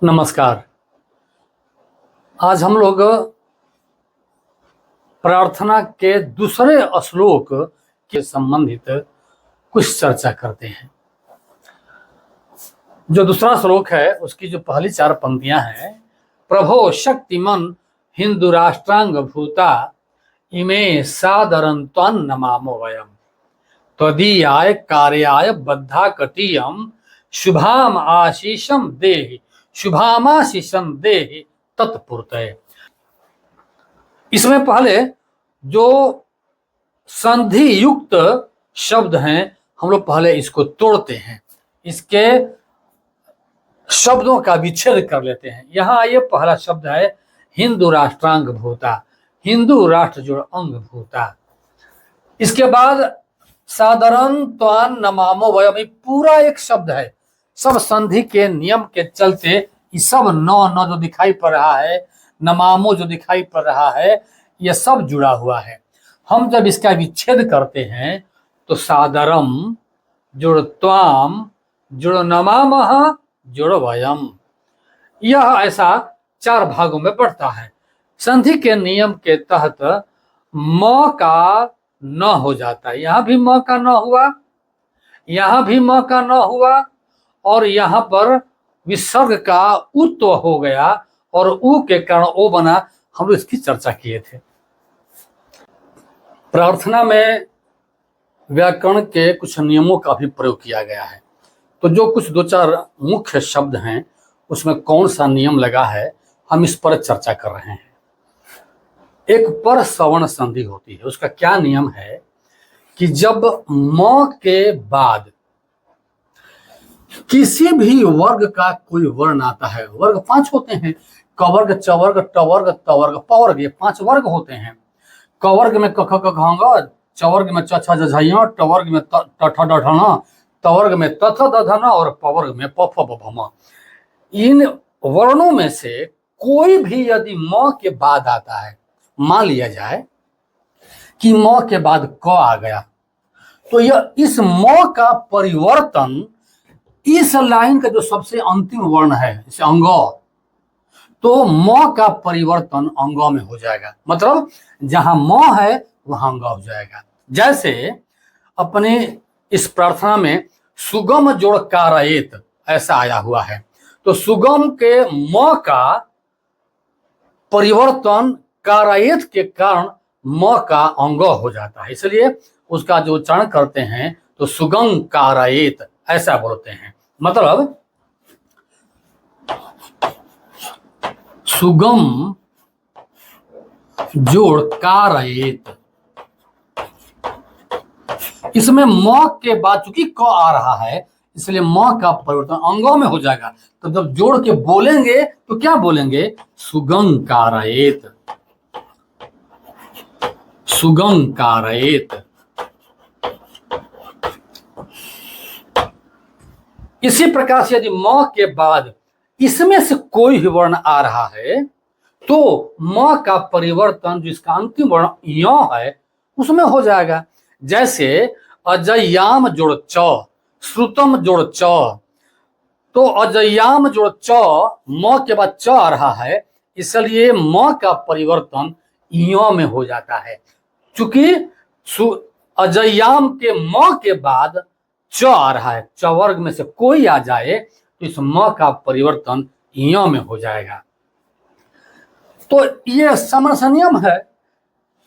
नमस्कार। आज हम लोग प्रार्थना के दूसरे श्लोक के संबंधित कुछ चर्चा करते हैं। जो दूसरा श्लोक है उसकी जो पहली चार पंक्तियां हैं, प्रभो शक्तिमन हिंदू राष्ट्रांग भूता इमे सादरं त्वं नमामो वयम त्वदीयाय कार्याय बद्धा कटीयम शुभाम आशीषम देहि शुभामाशीषम देहि तत्पुरतये। इसमें पहले जो संधि युक्त शब्द हैं हम लोग पहले इसको तोड़ते हैं, इसके शब्दों का विच्छेद कर लेते हैं। यहाँ ये पहला शब्द है हिंदू राष्ट्रांग भूता, हिंदू राष्ट्र जो अंग भूता। इसके बाद साधारण त्वान नमामो वयम, पूरा एक शब्द है। सब संधि के नियम के चलते ये सब न जो दिखाई पड़ रहा है, नमामो जो दिखाई पड़ रहा है, ये सब जुड़ा हुआ है। हम जब इसका विच्छेद करते हैं तो सादरम जुड़ त्वाम जुड़ नमामः जुड़ वयम, यह ऐसा चार भागों में बढ़ता है। संधि के नियम के तहत म का न हो जाता है, यहां भी म का न हुआ, यहां भी म का न हुआ, और यहां पर विसर्ग का उत्व हो गया और उ के कारण ओ बना। हम लोग इसकी चर्चा किए थे। प्रार्थना में व्याकरण के कुछ नियमों का भी प्रयोग किया गया है। तो जो कुछ दो चार मुख्य शब्द हैं उसमें कौन सा नियम लगा है, हम इस पर चर्चा कर रहे हैं। एक पर सवर्ण संधि होती है, उसका क्या नियम है कि जब म के बाद किसी भी वर्ग का कोई वर्ण आता है, वर्ग 5 होते हैं, कवर्ग चवर्ग टवर्ग तवर्ग पवर्ग, ये 5 वर्ग होते हैं। कवर्ग में क ख ग घ, चवर्ग में च छ ज झ य, टवर्ग में त ठ ड ढ ण, तवर्ग में त थ द ध न और पवर्ग में प फ ब भ म। इन वर्णों में से कोई भी यदि म के बाद आता है, मान लिया जाए कि म के बाद क आ गया, तो यह इस म का परिवर्तन इस लाइन का जो सबसे अंतिम वर्ण है, जैसे अंग, तो म का परिवर्तन अंग में हो जाएगा। मतलब जहां म है वहां अंग हो जाएगा। जैसे अपने इस प्रार्थना में सुगम जोड़ कारयेत ऐसा आया हुआ है, तो सुगम के म का परिवर्तन कारयेत के कारण म का अंग हो जाता है, इसलिए उसका जो उच्चारण करते हैं तो सुगम कारयेत ऐसा बोलते हैं। मतलब सुगम जोड़ कारयेत, इसमें म के बाद चूंकि क आ रहा है इसलिए म का परिवर्तन अंगों में हो जाएगा। तो जब जोड़ के बोलेंगे तो क्या बोलेंगे, सुगम कारयेत, सुगम कारयेत। इसी प्रकार से यदि म के बाद इसमें से कोई भी वर्ण आ रहा है तो म का परिवर्तन जिसका अंतिम वर्ण य है उसमें हो जाएगा। जैसे अजय्याम जोड़ च, श्रुतम जोड़ च, तो अजय्याम जोड़ च, म के बाद च आ रहा है इसलिए म का परिवर्तन य में हो जाता है। चूंकि अजय्याम के म के बाद च आ रहा है, च वर्ग में से कोई आ जाए तो इस म का परिवर्तन य में हो जाएगा। तो ये समरस नियम है।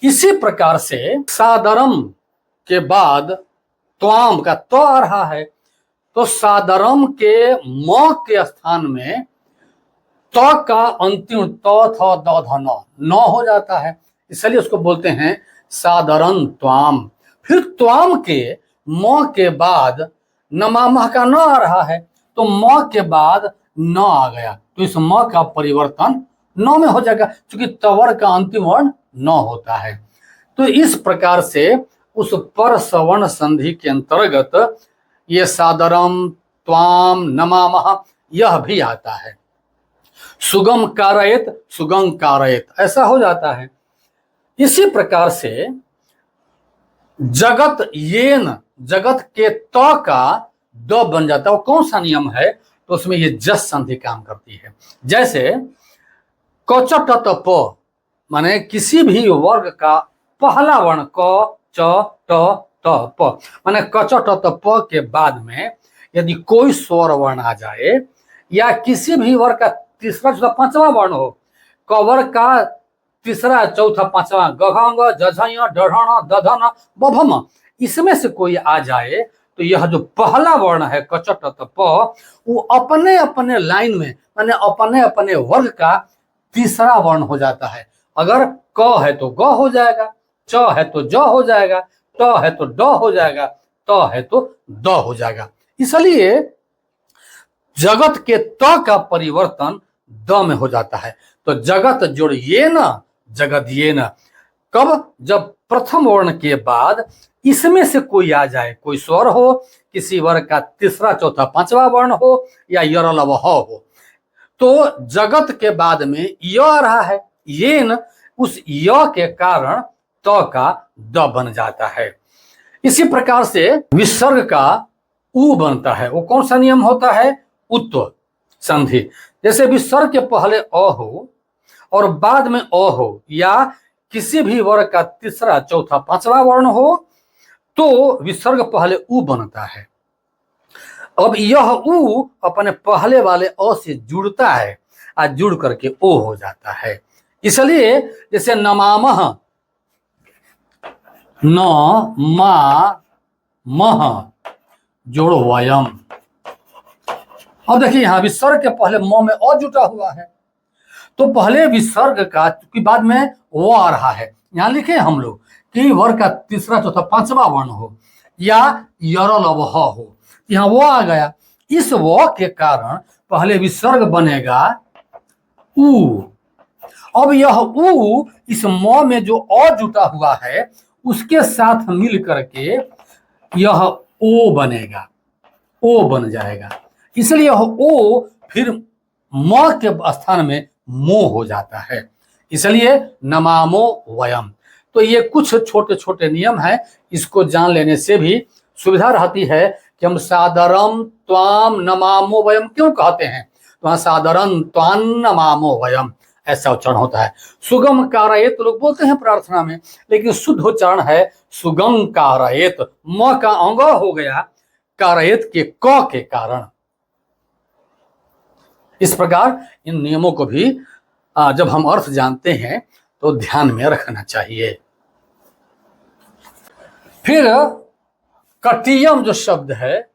इसी प्रकार से सादरम के बाद त्वाम का तो आ रहा है, तो सादरम के म के स्थान में त का अंतिम त थ द ध न हो जाता है, इसलिए उसको बोलते हैं सादरम त्वाम। फिर त्वाम के म के बाद नमामः का न आ रहा है, तो म के बाद न आ गया तो इस म का परिवर्तन न में हो जाएगा, क्योंकि तवर का अंतिम वर्ण न होता है। तो इस प्रकार से उस पर सवर्ण संधि के अंतर्गत ये सादरम त्वाम नमामः यह भी आता है। सुगम कारयेत, सुगम कारयेत ऐसा हो जाता है। इसी प्रकार से जगत येन, जगत के त का द बन जाता है। वो कौन सा नियम है, तो उसमें ये जस संधि काम करती है। जैसे कचटत प माने किसी भी वर्ग का पहला वर्ण क च ट त प माने कचटत प के बाद में यदि कोई स्वर वर्ण आ जाए या किसी भी वर्ग का तीसरा चौथा पांचवा वर्ण हो, क वर्ग का तीसरा चौथा पांचवा गघंग जझय डढ़ण दधन बभम, इसमें से कोई आ जाए तो यह जो पहला वर्ण है कचटत प वो अपने अपने लाइन में माने अपने अपने वर्ग का तीसरा वर्ण हो जाता है। अगर क है तो ग हो जाएगा, च है तो ज हो जाएगा, ट है तो ड हो जाएगा, त है तो द हो जाएगा। इसलिए जगत के त का परिवर्तन द में हो जाता है। तो जगत जोड़िए न जगत ये न, कब? जब प्रथम वर्ण के बाद इसमें से कोई आ जाए, कोई स्वर हो, किसी वर्ग का तीसरा चौथा पांचवा वर्ण हो या यरलव हो, तो जगत के बाद में य आ रहा है, ये न, उस य के कारण त का द बन जाता है। इसी प्रकार से विसर्ग का उ बनता है। वो कौन सा नियम होता है? उत्व संधि। जैसे विसर्ग के पहले अ हो और बाद में अ हो या किसी भी वर्ग का तीसरा चौथा पांचवा वर्ण हो तो विसर्ग पहले उ बनता है। अब यह उ अपने पहले वाले अ से जुड़ता है और जुड़ करके ओ हो जाता है। इसलिए जैसे नमामह, न मा मह जोड़ो वयम। अब देखिए यहां विसर्ग के पहले म में अ जुटा हुआ है, तो पहले विसर्ग का की बाद में वो आ रहा है। यहां लिखे हम लोग कि वर्ग का तीसरा चौथा पांचवा वर्ण हो या यरलव हो, यहाँ वो आ गया। इस वो के कारण पहले विसर्ग बनेगा उ। अब यह उ इस म में जो अ जुटा हुआ है उसके साथ मिल करके यह ओ बनेगा, ओ बन जाएगा। इसलिए यह ओ फिर म के स्थान में मो हो जाता है। इसलिए नमामो वयम। तो ये कुछ छोटे छोटे नियम हैं, इसको जान लेने से भी सुविधा रहती है कि हम सादरम त्वाम नमामो वयम क्यों कहते हैं। तो वहां सादरम त्वाम नमामो वयम ऐसा उच्चारण होता है। सुगम कारयेत लोग बोलते हैं प्रार्थना में, लेकिन शुद्ध उच्चारण है सुगम कारयेत। म का अंग हो गया कारयेत के क के कारण। इस प्रकार इन नियमों को भी जब हम अर्थ जानते हैं तो ध्यान में रखना चाहिए। फिर कटियम जो शब्द है,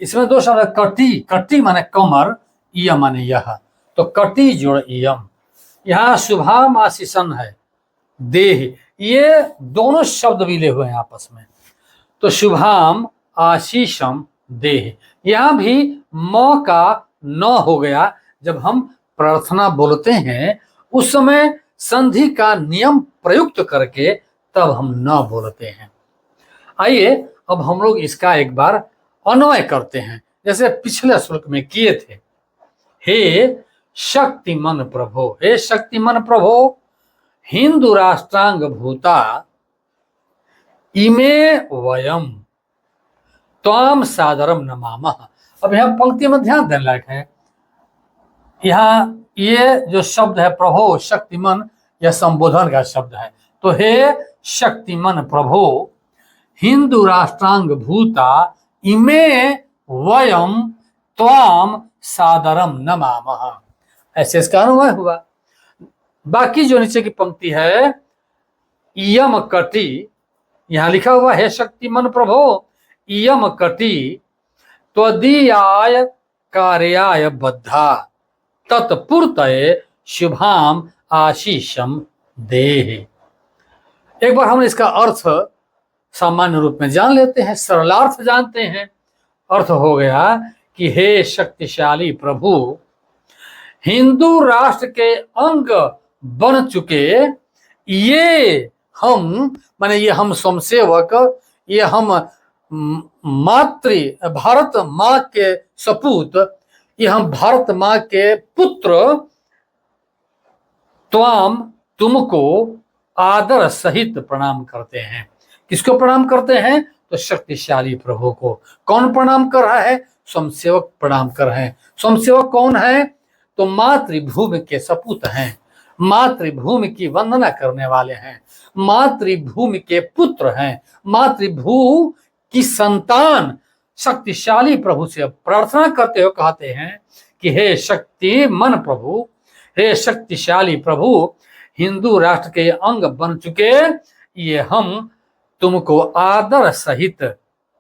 इसमें दो शब्द है, कटी, कटी माने कमर, इयम माने यह, तो कटी जोड़ इयम। यहाँ शुभाम आशीषन है, देह, ये दोनों शब्द मिले हुए हैं आपस में, तो शुभाम आशीषम देह। यहां भी म का न हो गया। जब हम प्रार्थना बोलते हैं उस समय संधि का नियम प्रयुक्त करके तब हम न बोलते हैं। आइए अब हम लोग इसका एक बार अन्वय करते हैं, जैसे पिछले श्लोक में किए थे। हे शक्तिमन प्रभो, हे शक्तिमन प्रभो, हिंदू राष्ट्रांग भूता इमे वयम त्वाम सादरम नमामः। अब यहाँ पंक्ति में ध्यान देने लायक है, यहाँ ये जो शब्द है प्रभो शक्तिमन, यह संबोधन का शब्द है। तो हे शक्तिमन प्रभो, हिंदू राष्ट्रांग भूता इमे वयम त्वाम सादरम नमामः, ऐसे इसका अनुवाय हुआ। बाकी जो नीचे की पंक्ति है इयम कटी, यहां लिखा हुआ है शक्तिमन प्रभो इयम कटी त्वदीयाय कार्याय बद्धा तत्पूर्तये शुभाम आशीषम देह। एक बार हम इसका अर्थ सामान्य रूप में जान लेते हैं, सरलार्थ जानते हैं। अर्थ हो गया कि हे शक्तिशाली प्रभु, हिंदू राष्ट्र के अंग बन चुके ये हम, माने ये हम स्वयंसेवक, ये हम मातृ भारत माँ के सपूत, ये हम भारत माँ के पुत्र, त्वाम तुमको आदर सहित प्रणाम करते हैं। किसको प्रणाम करते हैं? तो शक्तिशाली प्रभु को। कौन प्रणाम कर रहा है? स्वयंसेवक प्रणाम कर रहे हैं। स्वयंसेवक कौन है? तो मातृभूमि के सपूत हैं, मातृभूमि की वंदना करने वाले हैं, मातृभूमि के पुत्र हैं, मातृभू की संतान शक्तिशाली प्रभु से प्रार्थना करते हुए कहते हैं कि हे शक्ति मन प्रभु, हे शक्तिशाली प्रभु, हिंदू राष्ट्र के अंग बन चुके ये हम तुमको आदर सहित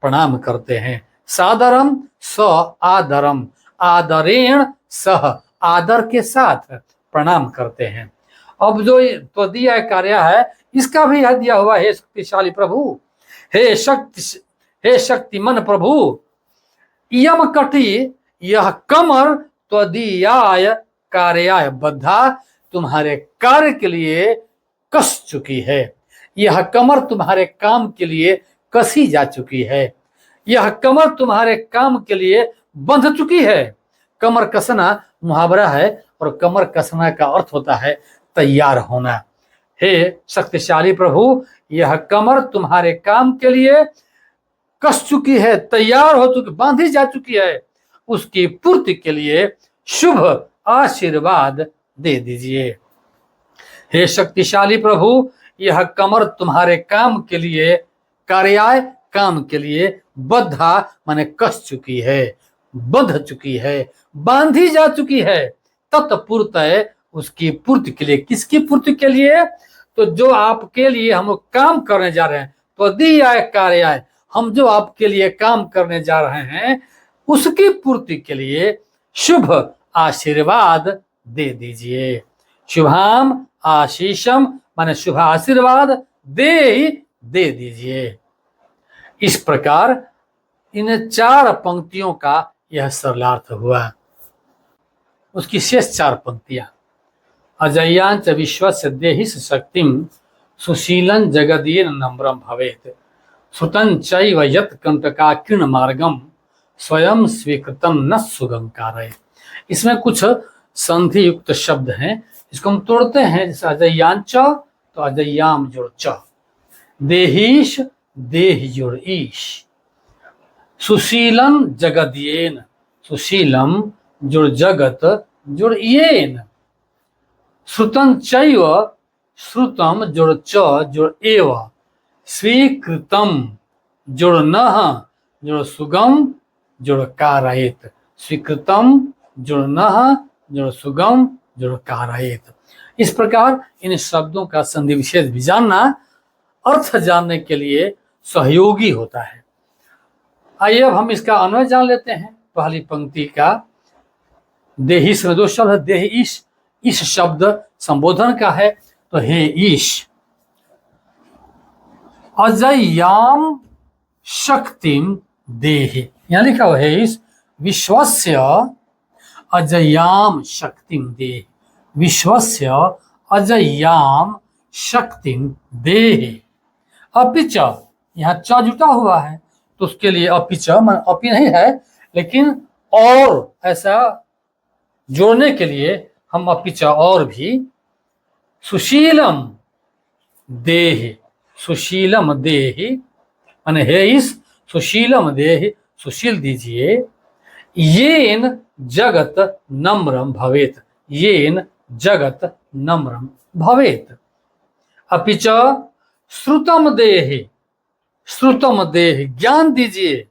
प्रणाम करते हैं। सादरम स आदरम, आदरेण सह, आदर के साथ प्रणाम करते हैं। अब जो तो दिया कार्य है इसका भी यह दिया हुआ, हे शक्तिशाली प्रभु, हे शक्तिमान प्रभु, यम कटी यह कमर त्वदीयाय कार्याय बद्धा, तुम्हारे कार्य के लिए कस चुकी है। यह कमर तुम्हारे काम के लिए कसी जा चुकी है, यह कमर तुम्हारे काम के लिए बंध चुकी है। कमर कसना मुहावरा है और कमर कसना का अर्थ होता है तैयार होना। हे शक्तिशाली प्रभु, यह कमर तुम्हारे काम के लिए कस चुकी है, तैयार हो चुकी, बांधी जा चुकी है। उसकी पूर्ति के लिए शुभ आशीर्वाद दे दीजिए। हे शक्तिशाली प्रभु, यह कमर तुम्हारे काम के लिए, कार्याय काम के लिए, बद्धा माने कस चुकी है, बंध चुकी है, बांधी जा चुकी है। तत्पूर्तय उसकी पूर्ति के लिए, किसकी पूर्ति के लिए? तो जो आपके लिए हम काम करने जा रहे हैं, तो दिया कार्याय, हम जो आपके लिए काम करने जा रहे हैं उसकी पूर्ति के लिए शुभ आशीर्वाद दे दीजिए। शुभाम आशीषम माने शुभ आशीर्वाद दे दीजिए। इस प्रकार इन 4 पंक्तियों का यह सरलार्थ हुआ। उसकी शेष 4 पंक्तियां, अजय्यांच विश्वस्य देहिस शक्तिम सुशीलं जगदीन नम्रम भवेत, श्रुतं चैव यत् कंटकाकीर्ण मार्गम स्वयं स्वीकृतं न सुगम कारय। इसमें कुछ संधि युक्त शब्द हैं, इसको हम तोड़ते हैं। जैसे अजय्यांच तो अजय्याम जुड़ च, देहीश देह जुड़ ईश, सुशीलम जगदीन, सुशीलम जुड़ जगत जुड़ येन, श्रुतं चैव श्रुतम जुड़ च जुड़ एव, स्वीकृतम जुड़ नः जुड़ सुगम जुड़ कारयेत, स्वीकृतम जुड़ नः जुड़ सुगम जुड़ कारयेत। इस प्रकार इन शब्दों का संधि विशेष भी जानना अर्थ जानने के लिए सहयोगी होता है। आइए अब हम इसका अन्वय जान लेते हैं। पहली पंक्ति का देहिस में 2 शब्द है, देह ईश, इस शब्द संबोधन का है, तो हे ईश। अजय्याम शक्तिम देह, यहाँ लिखा हुआ है इस विश्वस्य अजय्याम शक्तिम देह, विश्वस्य अजय्याम शक्तिम देह। अपिच, यहाँ च जुटा हुआ है तो उसके लिए अपिच, अपि नहीं है लेकिन और ऐसा जोड़ने के लिए हम अपिच और भी, सुशीलम देह, सुशीलम देह माने हे इस सुशीलम देह, सुशील दीजिए, येन जगत नम्रम भवेत, येन जगत नम्रम भवेत। अपिच श्रुतम देह, श्रुतम देह ज्ञान दीजिए,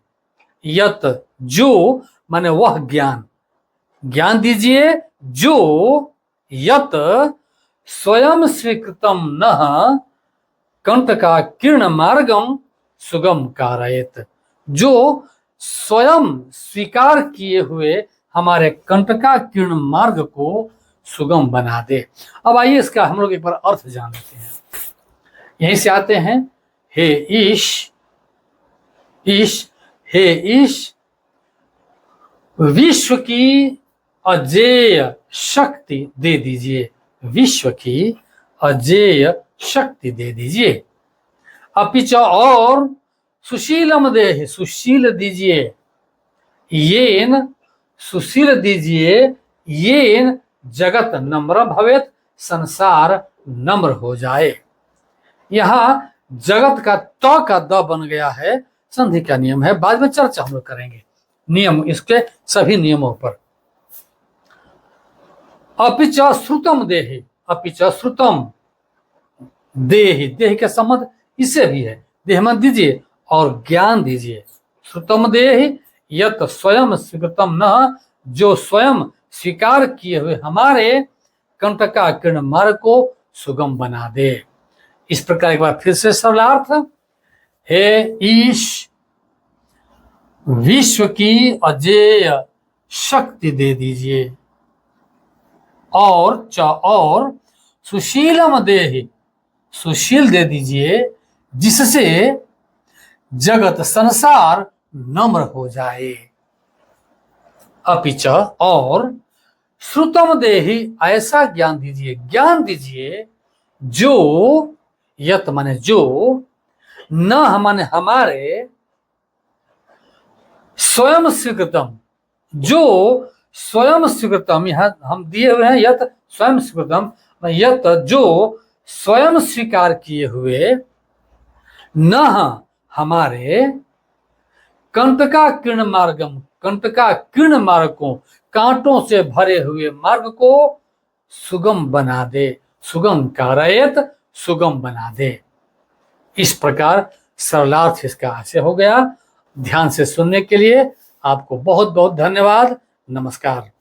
यत जो माने वह ज्ञान, ज्ञान दीजिए जो, यत स्वयं स्वीकृतम नः कंटकाकीर्ण मार्गम सुगम कारयेत, जो स्वयं स्वीकार किए हुए हमारे कंटकाकीर्ण मार्ग को सुगम बना दे। अब आइए इसका हम लोग एक बार अर्थ जान लेते हैं। यहीं से आते हैं, हे ईश, ईश, हे ईश, विश्व की अजेय शक्ति दे दीजिए, विश्व की अजेय शक्ति दे दीजिए। अपिच और सुशीलम देह, सुशील दीजिए, येन सुशील दीजिए, येन जगत नम्र भवेत, संसार नम्र हो जाए। यहाँ जगत का त का द बन गया है, संधि का नियम है, बाद में चर्चा हम लोग करेंगे। नियम, इसके सभी नियमों पर। अपि च श्रुतम देहि, अपि च श्रुतम देहि, देहि का संबंध इससे भी है, देह मत दीजिए और ज्ञान दीजिए। श्रुतम देहि यत स्वयं स्वीकृतम न, जो स्वयं स्वीकार किए हुए हमारे कंटका किरण मार्ग को सुगम बना दे। इस प्रकार एक बार फिर से सरलार्थ, हे ईश, विश्व की अजेय शक्ति दे दीजिए, और सुशीलम देहि, सुशील दे दीजिए, जिससे जगत संसार नम्र हो जाए। अपिच, और श्रुतम देहि, ऐसा ज्ञान दीजिए, ज्ञान दीजिए जो, यत माने जो, न माने हमारे, स्वयं स्वीकृतम, जो स्वयं स्वीकृतम, यहां हम दिए हुए हैं यत स्वयं स्वीकृतम, यत जो स्वयं स्वीकार किए हुए, न हमारे कंटका किरण मार्गम, कंटका किरण मार्ग को, कांटों से भरे हुए मार्ग को सुगम बना दे, सुगम कारयत, सुगम बना दे। इस प्रकार सरलार्थ इसका आशय हो गया। ध्यान से सुनने के लिए आपको बहुत बहुत धन्यवाद। नमस्कार।